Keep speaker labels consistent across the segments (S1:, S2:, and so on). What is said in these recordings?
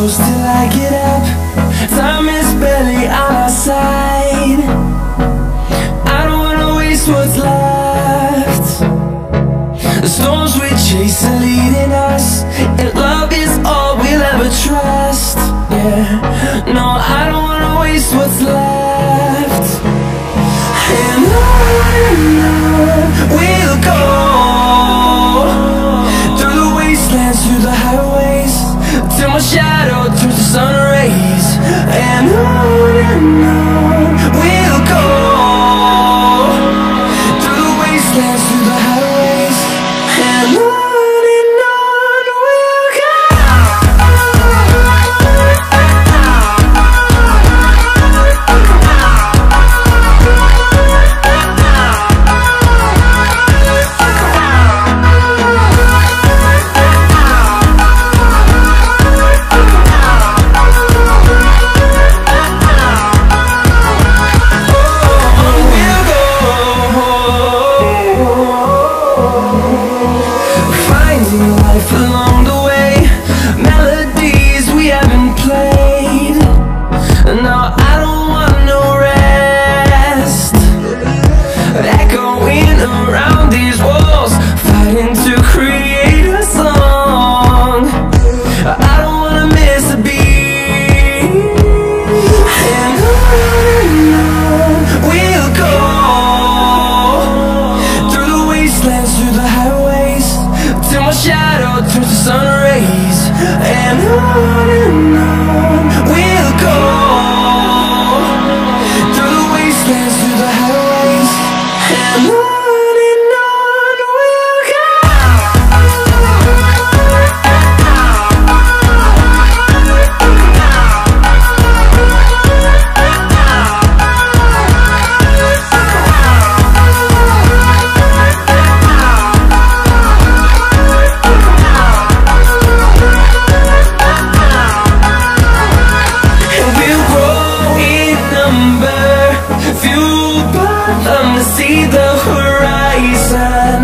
S1: close till I get up. Time is barely on our side. I don't wanna waste what's left. The storms we chase are leading us, and love is all we'll ever trust. Yeah, no, I don't wanna waste what's left. And on we'll go, through the wastelands, through the highways, till my shadow turns to sun rays. And on we'll go, through the wastelands, through the highways, and on we'll go. Along the way, melodies we haven't played. No, I don't want no rest. Echoing around these walls, fighting to create a song. I don't wanna miss a beat. And on we'll go, through the wastelands, through the highways, till my shadow turns to sun rays. And on we'll go, through the wastelands, through the highways, and on we'll go. See the horizon,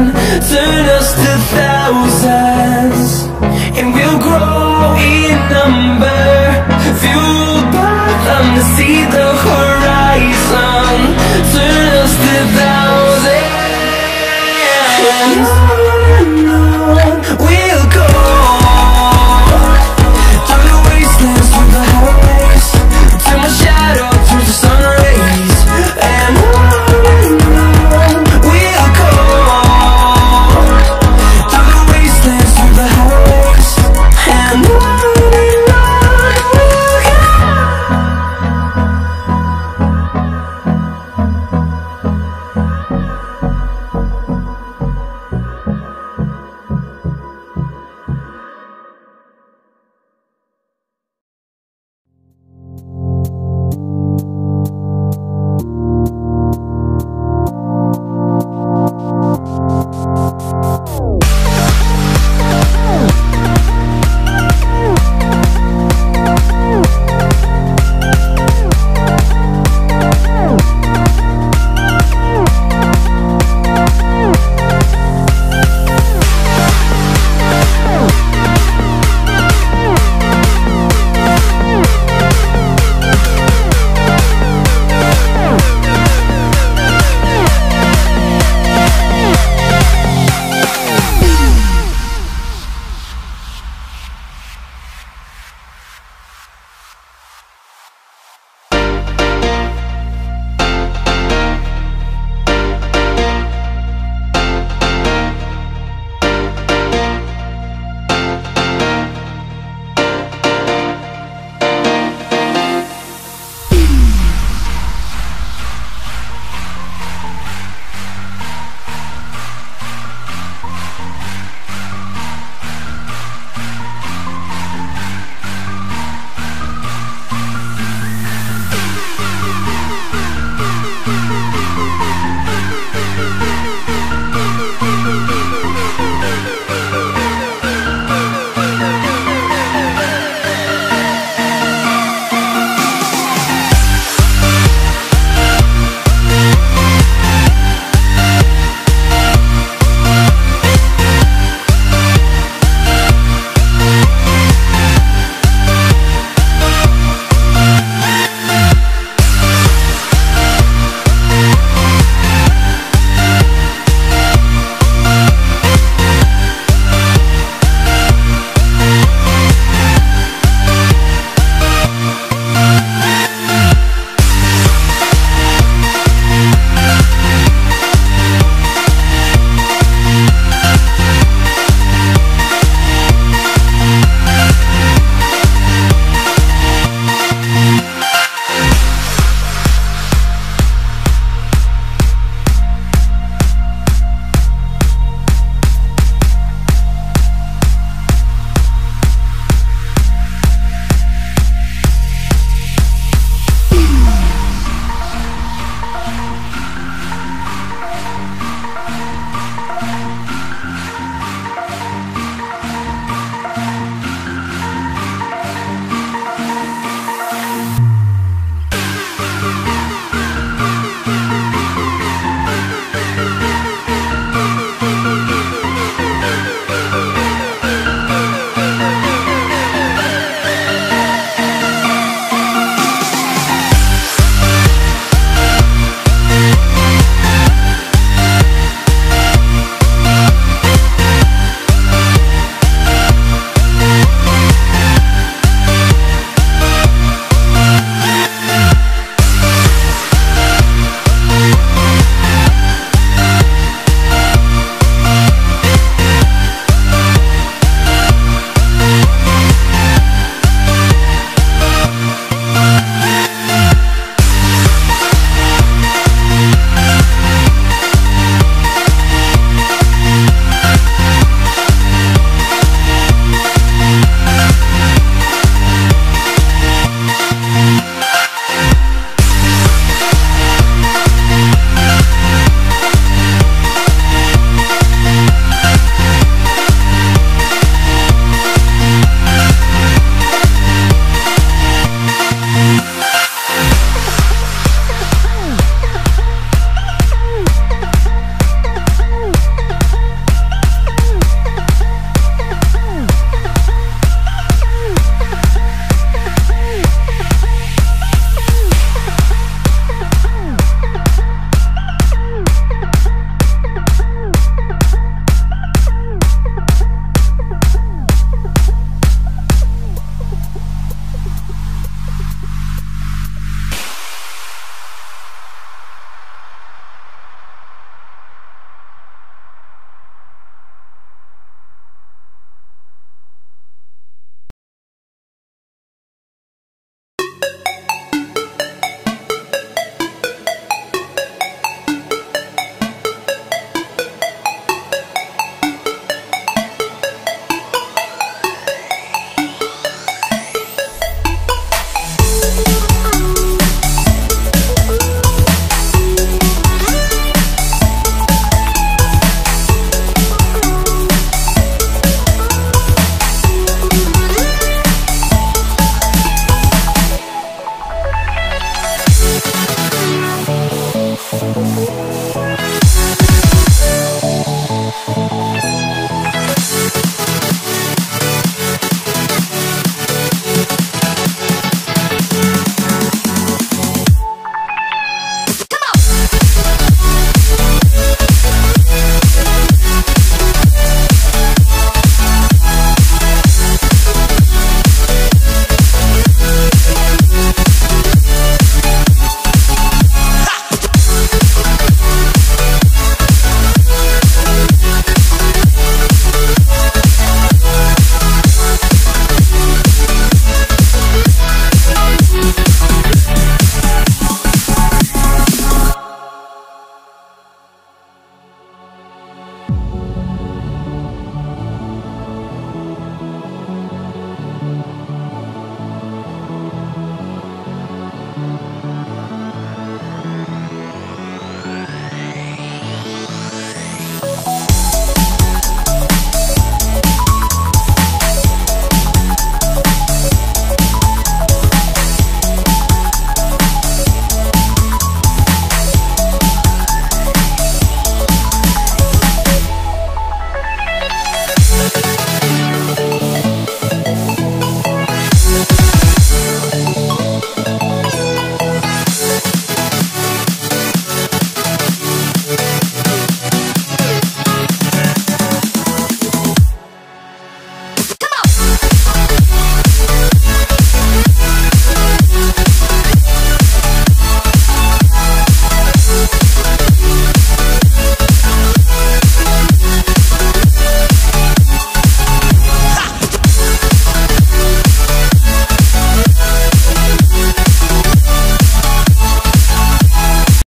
S1: turn us to thousands, and we'll grow in number, fueled by them to see the horizon, turn us to thousands, and on we'll